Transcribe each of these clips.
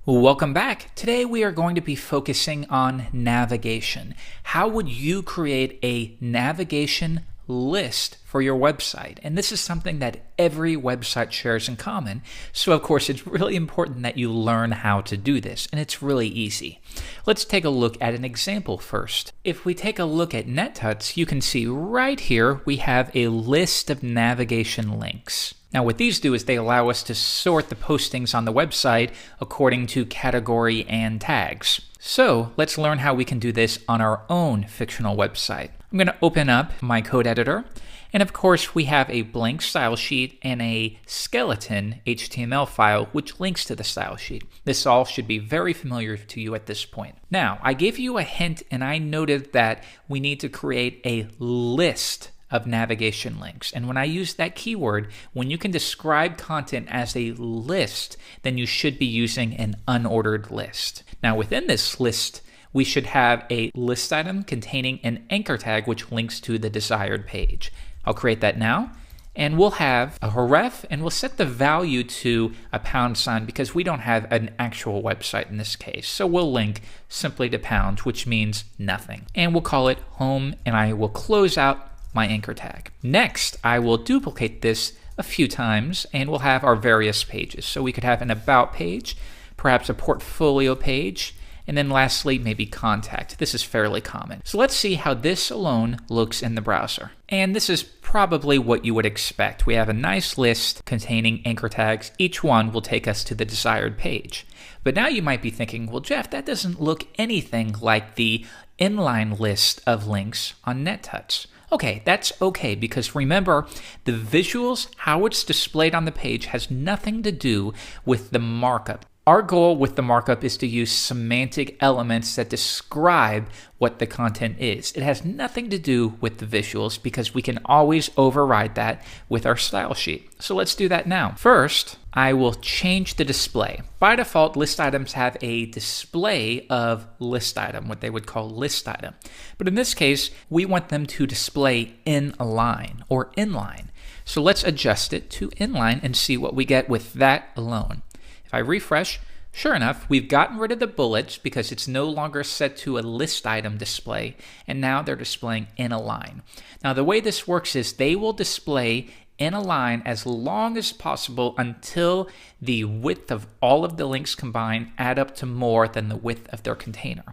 Welcome back. Today we are going to be focusing on navigation. How would you create a navigation list for your website? And this is something that every website shares in common. So of course it's really important that you learn how to do this, and it's really easy. Let's take a look at an example first. If we take a look at NetTuts, you can see right here we have a list of navigation links. Now what these do is they allow us to sort the postings on the website according to category and tags. So let's learn how we can do this on our own fictional website. I'm going to open up my code editor, and of course we have a blank style sheet and a skeleton HTML file which links to the style sheet. This all should be very familiar to you at this point. Now I gave you a hint and I noted that we need to create a list of navigation links. And when I use that keyword, when you can describe content as a list, then you should be using an unordered list. Now within this list, we should have a list item containing an anchor tag which links to the desired page. I'll create that now, and we'll have a href, and we'll set the value to a £, because we don't have an actual website in this case. So we'll link simply to £, which means nothing. And we'll call it home, and I will close out my anchor tag. Next, I will duplicate this a few times and we'll have our various pages. So we could have an about page, perhaps a portfolio page, and then lastly, maybe contact. This is fairly common. So let's see how this alone looks in the browser. And this is probably what you would expect. We have a nice list containing anchor tags. Each one will take us to the desired page. But now you might be thinking, well, Jeff, that doesn't look anything like the inline list of links on NetTuts. Okay, that's okay, because remember, the visuals, how it's displayed on the page, has nothing to do with the markup. Our goal with the markup is to use semantic elements that describe what the content is. It has nothing to do with the visuals because we can always override that with our style sheet. So let's do that now. First, I will change the display. By default, list items have a display of list item, what they would call list item. But in this case, we want them to display in a line or inline. So let's adjust it to inline and see what we get with that alone. If I refresh, sure enough, we've gotten rid of the bullets because it's no longer set to a list item display, and now they're displaying in a line. Now the way this works is they will display in a line as long as possible until the width of all of the links combined add up to more than the width of their container.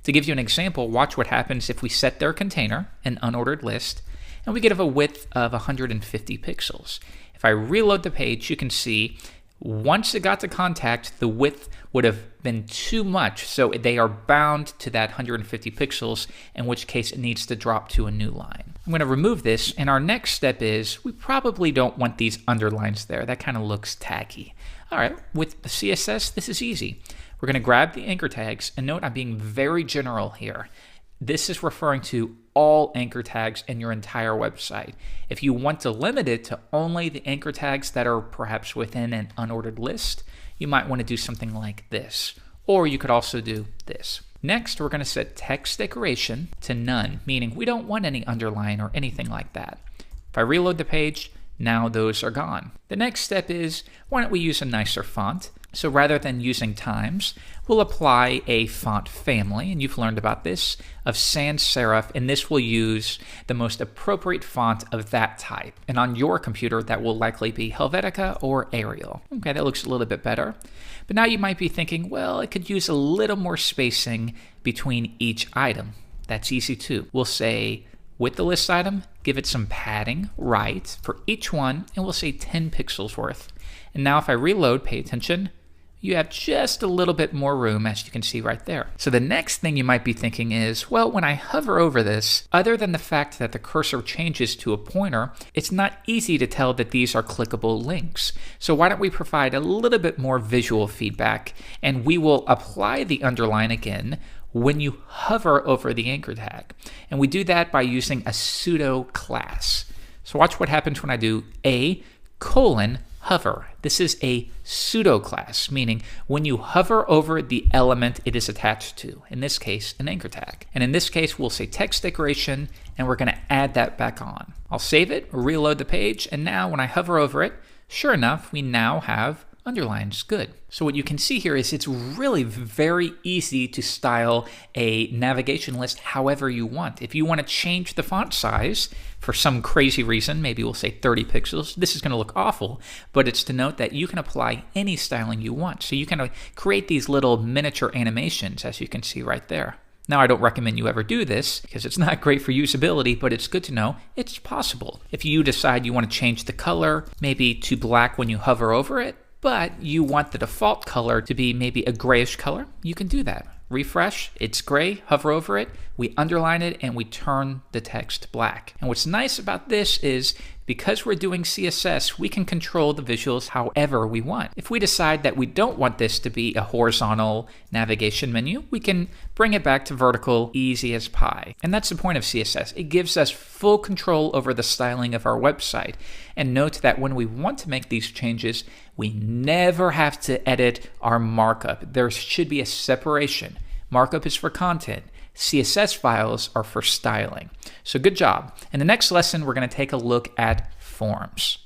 To give you an example, watch what happens if we set their container, an unordered list, and we give a width of 150 pixels. If I reload the page, you can see once it got to contact, the width would have been too much, so they are bound to that 150 pixels, in which case it needs to drop to a new line. I'm going to remove this, and our next step is we probably don't want these underlines there. That kind of looks tacky. All right, with the CSS, this is easy. We're going to grab the anchor tags, and note I'm being very general here. This is referring to all anchor tags in your entire website. If you want to limit it to only the anchor tags that are perhaps within an unordered list, you might want to do something like this. Or you could also do this. Next, we're going to set text decoration to none, meaning we don't want any underline or anything like that. If I reload the page, now those are gone. The next step is, why don't we use a nicer font? So rather than using Times, we'll apply a font family, and you've learned about this, of sans serif, and this will use the most appropriate font of that type. And on your computer, that will likely be Helvetica or Arial. Okay, that looks a little bit better. But now you might be thinking, well, it could use a little more spacing between each item. That's easy too. We'll say, with the list item, give it some padding right for each one, and we'll say 10 pixels worth. And now if I reload, pay attention, you have just a little bit more room, as you can see right there. So the next thing you might be thinking is, well, when I hover over this, other than the fact that the cursor changes to a pointer, it's not easy to tell that these are clickable links. So why don't we provide a little bit more visual feedback, and we will apply the underline again when you hover over the anchor tag. And we do that by using a pseudo class. So watch what happens when I do hover. This is a pseudo class, meaning when you hover over the element it is attached to, in this case, an anchor tag. And in this case, we'll say text decoration, and we're going to add that back on. I'll save it, reload the page, and now when I hover over it, sure enough, we now have underlines, good. So what you can see here is it's really very easy to style a navigation list however you want. If you want to change the font size for some crazy reason, maybe we'll say 30 pixels, this is going to look awful, but it's to note that you can apply any styling you want. So you can create these little miniature animations, as you can see right there. Now, I don't recommend you ever do this because it's not great for usability, but it's good to know it's possible. If you decide you want to change the color, maybe to black when you hover over it, but you want the default color to be maybe a grayish color, you can do that. Refresh, it's gray, hover over it, we underline it, and we turn the text black. And what's nice about this is because we're doing CSS, we can control the visuals however we want. If we decide that we don't want this to be a horizontal navigation menu, we can bring it back to vertical, easy as pie. And that's the point of CSS. It gives us full control over the styling of our website. And note that when we want to make these changes, we never have to edit our markup. There should be a separation. Markup is for content. CSS files are for styling. So good job. In the next lesson, we're going to take a look at forms.